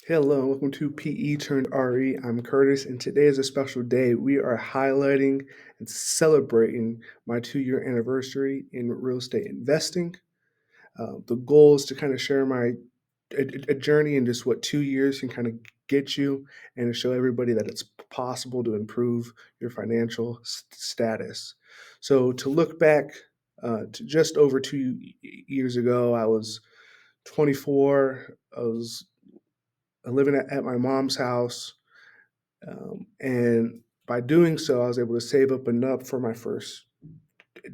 Hello, and welcome to PE turned RE. I'm Curtis, and today is a special day. We are highlighting and celebrating my 2 year anniversary in real estate investing. The goal is to kind of share a journey and just what 2 years can kind of get you, and to show everybody that it's possible to improve your financial status. So, to look back to just over 2 years ago, I was 24. I was living at my mom's house. And by doing so, I was able to save up enough for my first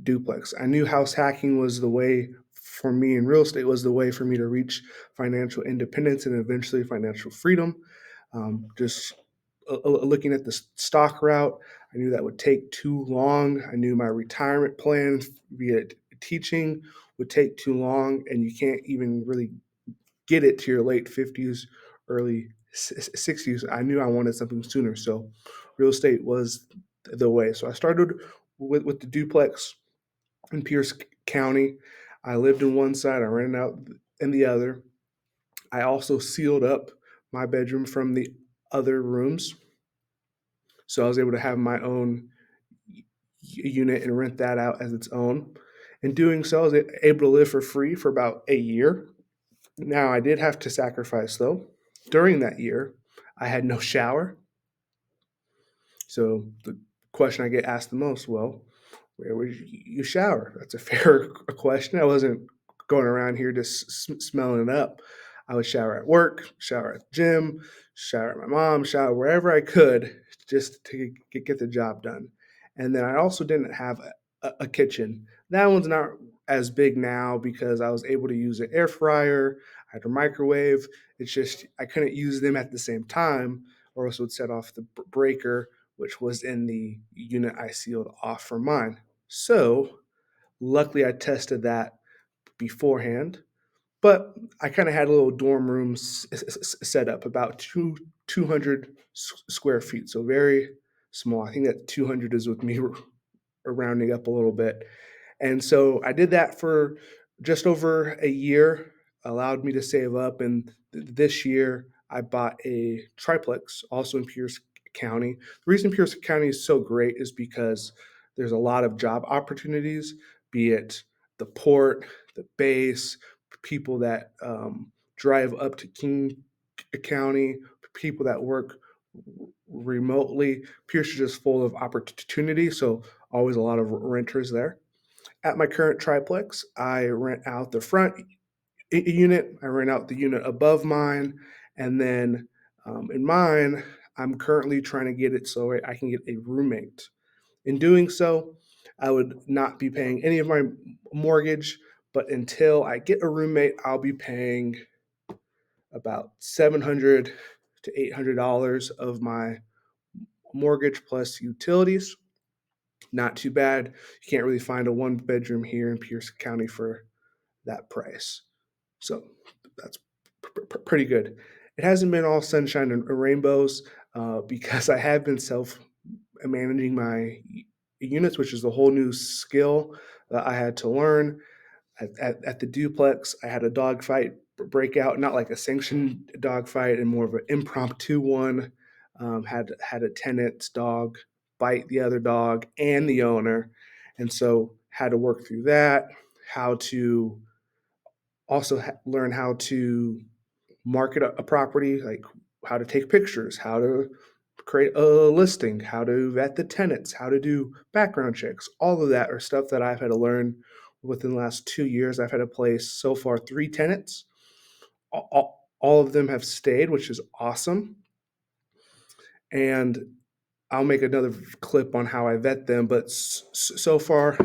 duplex. I knew house hacking was the way for me, and real estate was the way for me to reach financial independence and eventually financial freedom. Just looking at the stock route, I knew that would take too long. I knew my retirement plan via teaching would take too long, and you can't even really get it to your late 50s, early 60s. I knew I wanted something sooner. So real estate was the way. So I started with the duplex in Pierce County. I lived in one side, I rented out in the other. I also sealed up my bedroom from the other rooms. So I was able to have my own unit and rent that out as its own. In doing so, I was able to live for free for about a year. Now, I did have to sacrifice, though. During that year, I had no shower. So the question I get asked the most, well, where would you shower? That's a fair question. I wasn't going around here just smelling it up. I would shower at work, shower at the gym, shower at my mom, shower wherever I could just to get the job done. And then I also didn't have a kitchen. That one's not as big now because I was able to use an air fryer, I had a microwave. It's just I couldn't use them at the same time, or else it would set off the breaker, which was in the unit I sealed off for mine. So luckily, I tested that beforehand. But I kind of had a little dorm room set up, about 200 square feet, so very small. I think that 200 is with me rounding up a little bit. And so I did that for just over a year, allowed me to save up. And this year, I bought a triplex, also in Pierce County. The reason Pierce County is so great is because there's a lot of job opportunities, be it the port, the base, people that drive up to King County, people that work remotely. Pierce is just full of opportunity, so always a lot of renters there. At my current triplex, I rent out the front unit, I rent out the unit above mine, and then in mine, I'm currently trying to get it so I can get a roommate. In doing so, I would not be paying any of my mortgage, but until I get a roommate, I'll be paying about $700 to $800 of my mortgage plus utilities. Not too bad. You can't really find a one bedroom here in Pierce County for that price. So that's pretty good. It hasn't been all sunshine and rainbows because I have been self managing my units, which is a whole new skill that I had to learn. At the duplex, I had a dogfight break out, not like a sanctioned dogfight, and more of an impromptu one. Had a tenant's dog bite the other dog and the owner, and so had to work through that. How to also learn how to market a property, like how to take pictures, how to create a listing, how to vet the tenants, how to do background checks. All of that are stuff that I've had to learn within the last 2 years. I've had to place so far 3 tenants. All of them have stayed, which is awesome. And I'll make another clip on how I vet them, but so far,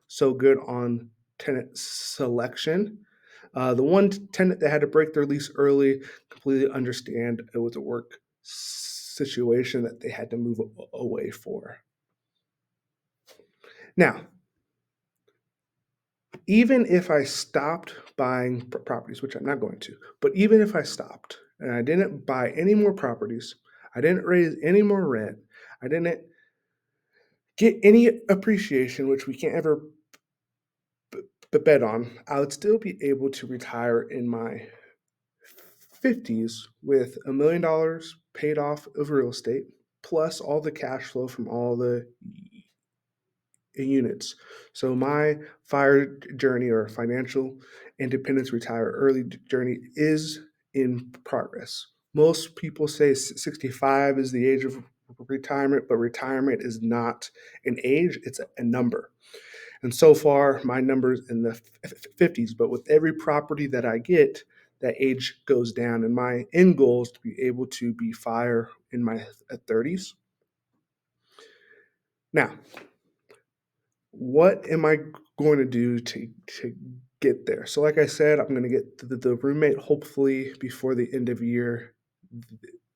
so good on tenant selection. The one tenant that had to break their lease early, completely understand it was a work situation that they had to move away for. Now, even if I stopped buying properties, which I'm not going to, but even if I stopped and I didn't buy any more properties, I didn't raise any more rent, I didn't get any appreciation, which we can't ever bet on, I would still be able to retire in my 50s with $1 million paid off of real estate, plus all the cash flow from all the units. So my fire journey or financial independence retire early journey is in progress. Most people say 65 is the age of retirement, but retirement is not an age, it's a number. And so far, my number's in the 50s, but with every property that I get, that age goes down. And my end goal is to be able to be fire in my 30s. Now, what am I going to do to get there? So, like I said, I'm going to get the roommate hopefully before the end of year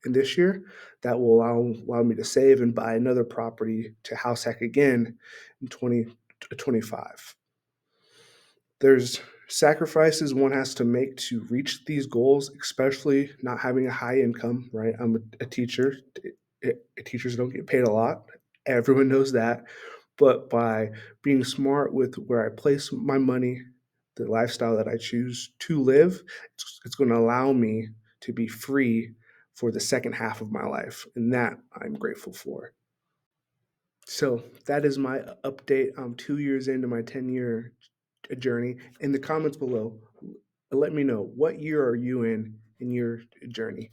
in this year. That will allow me to save and buy another property to house hack again in 2025. There's sacrifices one has to make to reach these goals, especially not having a high income, right? I'm a teacher. Teachers don't get paid a lot. Everyone knows that. But by being smart with where I place my money, the lifestyle that I choose to live, it's going to allow me to be free for the second half of my life. And that I'm grateful for. So that is my update. I'm 2 years into my 10-year journey. In the comments below, let me know, what year are you in your journey?